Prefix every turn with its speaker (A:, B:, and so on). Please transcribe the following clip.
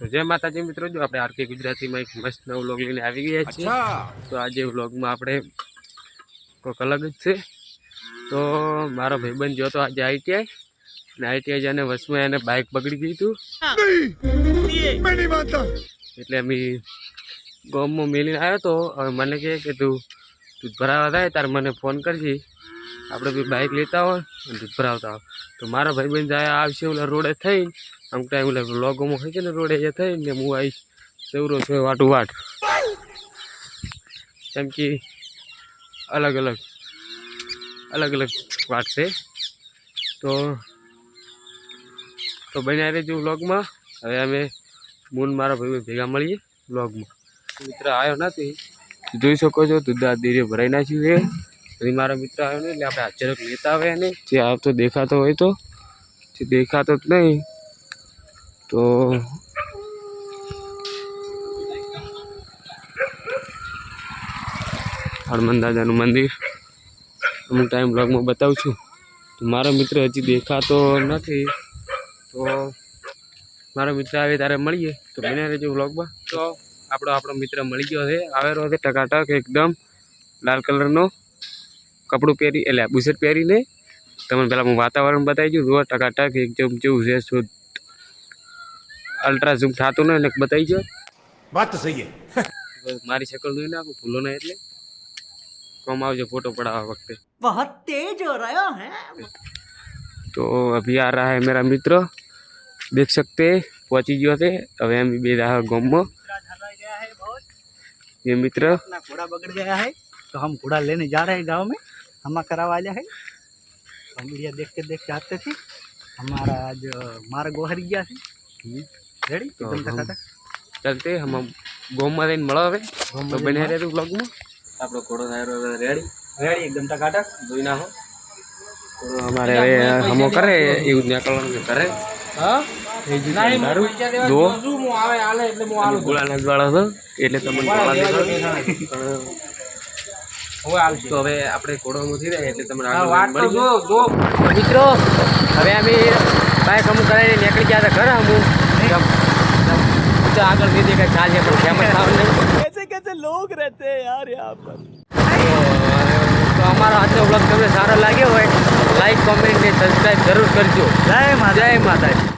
A: તો જય માતાજી મિત્રો, જો આપણે આરકે ગુજરાતીમાં એક મસ્ત નવો વ્લોગ લઈને આવી ગયા છીએ। તો આજે વ્લોગમાં આપણે કોઈક અલગ જ છે। તો મારો ભાઈબંધ જો તો આજે આઈટીઆઈ ને આઈટીઆઈ જાને વસમાં એને બાઇક બગડી ગઈ હતું, એટલે અમે ગામમાં મેલીને આવ્યો તો। હવે મને કહે કે તું દૂધ ભરાવા થાય તારે મને ફોન કરજે, આપણે બી બાઇક લેતા હોય અને દૂધ ભરાવતા હોય। તો મારો ભાઈબંધ આવશે ઓલા રોડે થઈને, આમ ટાઈમ ઓલા લોગોમાં હોય છે ને રોડે એ થઈને હું આવીશ સૌરો છે વાટું વાટ, કેમ કે અલગ અલગ વાત છે। તો બન્યા રહેજો વ્લોગમાં। હવે અમે મૂન મારા ભાઈ ભેગા મળીએ વ્લોગમાં। મિત્ર આવ્યો નથી, જોઈ શકો છો દૂધ ધીરે ભરાઈ નાખ્યું છે। હજી મારો મિત્ર આવ્યો નહીં એટલે આપણે હાજરક લેતા આવે ને જે આવતો દેખાતો હોય તો, જે દેખાતો જ નહીં તો હનુમાન દાદાનું મંદિર અમુક ટાઈમ બ્લોગમાં બતાવું છું। તો મારો મિત્ર હજી દેખાતો નથી, તો મારો મિત્ર આવે ત્યારે મળીએ। તો બને રહેજો વ્લોગમાં। તો આપણો મિત્ર મળી ગયો છે, આવેલો છે ટકાટક એકદમ લાલ કલરનો કપડું પહેરી, એટલે બુશર્ટ પહેરીને। તમને પહેલાં હું વાતાવરણ બતાવી દઉં, જુઓ ટકાટક એકદમ જેવું છે, શુદ્ધ અલ્ટ્રા ઝૂમ થતું ને એને બતાવી ગયો
B: વાત તો સહી है।
A: મારી शकल જોઈ નાખું ભૂલો ના, એટલે કોમ આવજો फोटो पड़ावा वक्त
C: बहुत तेज हो रहा है।
A: तो अभी आ रहा है मेरा मित्र, देख सकते हैं पहुंची गयो थे। अब हम भी रहा गाँव में, ये मित्र
C: अपना घोड़ा बगड़ गया है तो हम घोड़ा लेने जा रहे हैं गांव में, हम करवा आया है। हम वीडियो देखते आते थे, हमारा आज मार्ग हरी गया है। रेडी
A: तो
C: एकदम
A: हम
C: टकाटक
A: चलते हम गाँव में रहीने મળો હવે। તો બને રહેજો વ્લોગમાં। આપણો ઘોડો થાય રેડી
C: एकदम टकाटक
A: જોઈ નાખો। ઘોડો અમારે હવે હમો કરે એવું નીકળવાનું કરે।
C: हाँ
A: દારૂ જો ગોળા નાખવાળો છો એટલે તમને ગોળા દેખાડો। તો હવે આપણે ઘોડો થઈ જાય એટલે તમને મિત્રો હવે અમે બાઇક અમુક કરાવીને નીકળી ગયા હતા ઘરે। અમુક આગળ દીધી કઈ ચાલશે પણ ફેમસ થવાનું
C: कैसे कैसे लोग रहते हैं यार यहाँ पर।
A: તો અમારો આજનો બ્લોગ તમને સારો લાગ્યો હોય લાઈક કોમેન્ટ ને સબસ્ક્રાઈબ જરૂર કરજો।
C: जय माता
A: જય માતાજી।